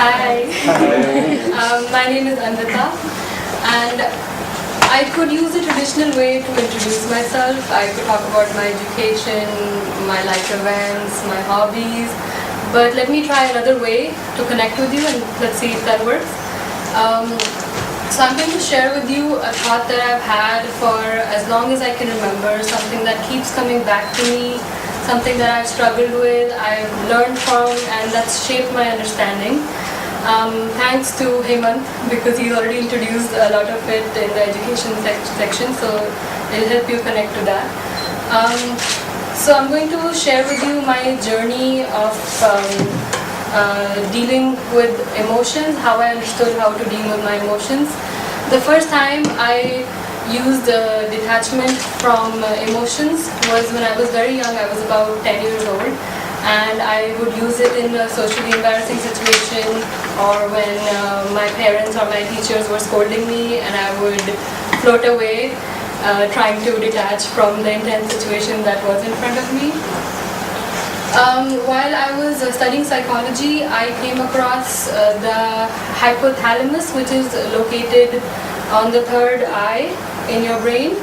Hi. My name is Anvita, and I could use a traditional way to introduce myself. I could talk about my education, my life events, my hobbies, but let me try another way to connect with you, and let's see if that works. So I'm going to share with you a thought that I've had for as long as I can remember, something that keeps coming back to me, something that I've struggled with, I've learned from, and that's shaped my understanding. Thanks to Hemant, because he's already introduced a lot of it in the education section, so it'll help you connect to that. So I'm going to share with you my journey of dealing with emotions, how I understood how to deal with my emotions. The first time I used detachment from emotions was when I was very young. I was about 10 years old, and I would use it in a socially embarrassing situation, or when my parents or my teachers were scolding me, and I would float away trying to detach from the intense situation that was in front of me. While I was studying psychology, I came across the hypothalamus, which is located on the third eye in your brain.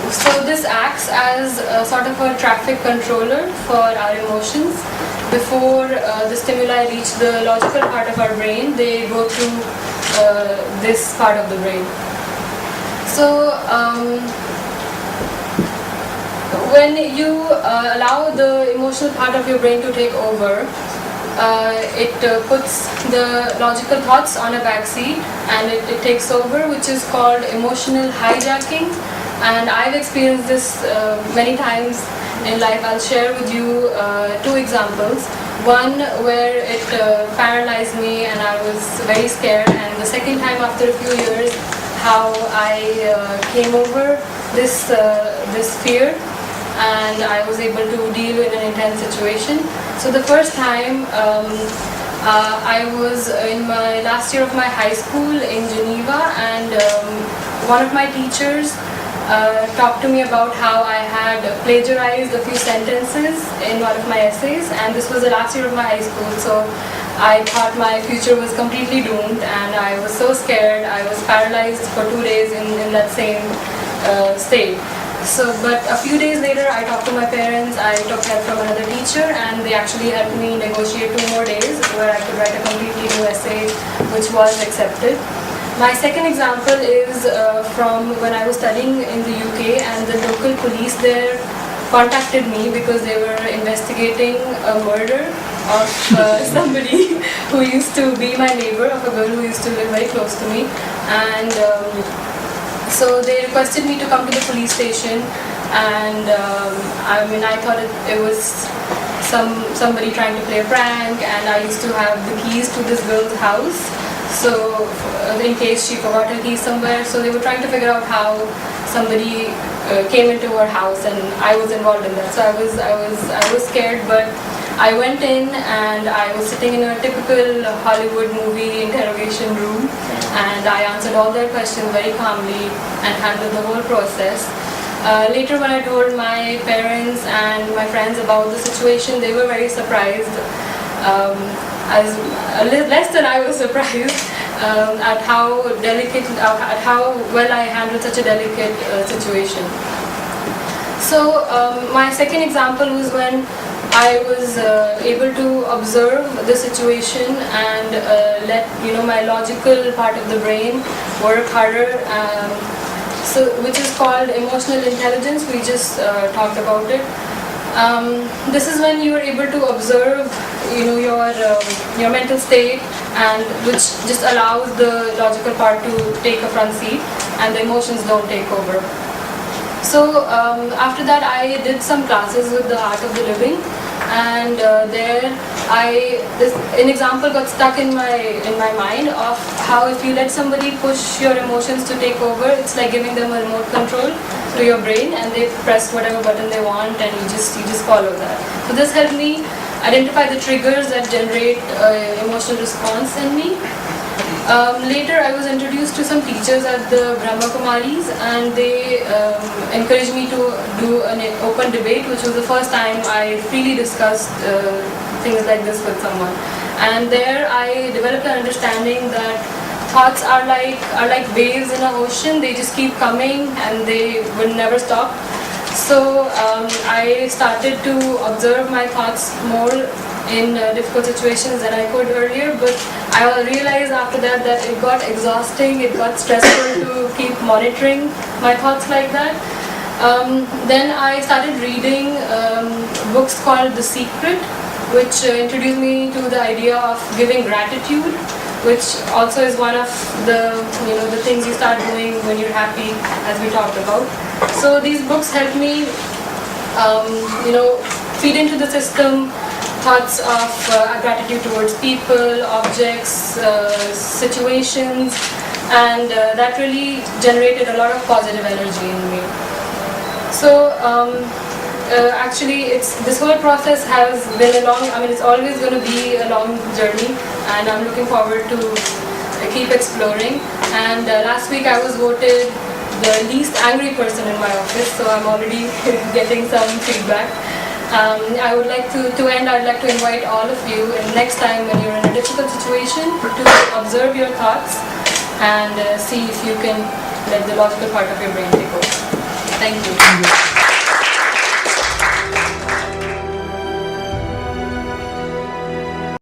So this acts as a sort of a traffic controller for our emotions. Before the stimuli reach the logical part of our brain, they go through this part of the brain. So when you allow the emotional part of your brain to take over, it puts the logical thoughts on a backseat, and it takes over, which is called emotional hijacking. And I've experienced this many times in life. I'll share with you two examples. One where it paralyzed me and I was very scared, and the second time after a few years, how I came over this fear, and I was able to deal with an intense situation. So the first time, I was in my last year of my high school in Geneva, and one of my teachers talked to me about how I had plagiarized a few sentences in one of my essays, and this was the last year of my high school, so I thought my future was completely doomed, and I was so scared. I was paralyzed for 2 days in that same state. So, but a few days later, I talked to my parents, I took help from another teacher, and they actually helped me negotiate 2 more days where I could write a completely new essay, which was accepted. My second example is from when I was studying in the UK, and the local police there contacted me because they were investigating a murder of somebody who used to be my neighbor, of a girl who used to live very close to me. And so they requested me to come to the police station, and I thought it was somebody trying to play a prank, and I used to have the keys to this girl's house, so in case she forgot her keys somewhere. So they were trying to figure out how somebody came into her house, and I was involved in that. So I was scared, but I went in, and I was sitting in a typical Hollywood movie interrogation room, and I answered all their questions very calmly and handled the whole process. Later, when I told my parents and my friends about the situation, they were very surprised, less than I was surprised, at how well I handled such a delicate situation. So my second example was when I was able to observe the situation and let my logical part of the brain work harder. Which is called emotional intelligence. We just talked about it. This is when you are able to observe, your mental state, and which just allows the logical part to take a front seat, and the emotions don't take over. So after that, I did some classes with the Art of the Living, and there an example got stuck in my mind of how if you let somebody push your emotions to take over, it's like giving them a remote control to your brain, and they press whatever button they want, and you just follow that. So this helped me identify the triggers that generate emotional response in me. Later, I was introduced to some teachers at the Brahma Kumaris, and they encouraged me to do an open debate, which was the first time I freely discussed things like this with someone. And there I developed an understanding that thoughts are like waves in an ocean. They just keep coming and they will never stop. So I started to observe my thoughts more in difficult situations than I could earlier, but I realized after that it got exhausting, it got stressful to keep monitoring my thoughts like that. Then I started reading books called The Secret, which introduced me to the idea of giving gratitude, which also is one of the the things you start doing when you're happy, as we talked about. So these books helped me feed into the system thoughts of gratitude towards people, objects, situations, and that really generated a lot of positive energy in me. So actually, this whole process has been it's always going to be a long journey, and I'm looking forward to keep exploring. And last week I was voted the least angry person in my office, so I'm already getting some feedback. I would like to end, I'd like to invite all of you, and next time when you're in a difficult situation, to observe your thoughts and see if you can let the logical part of your brain take over. Thank you.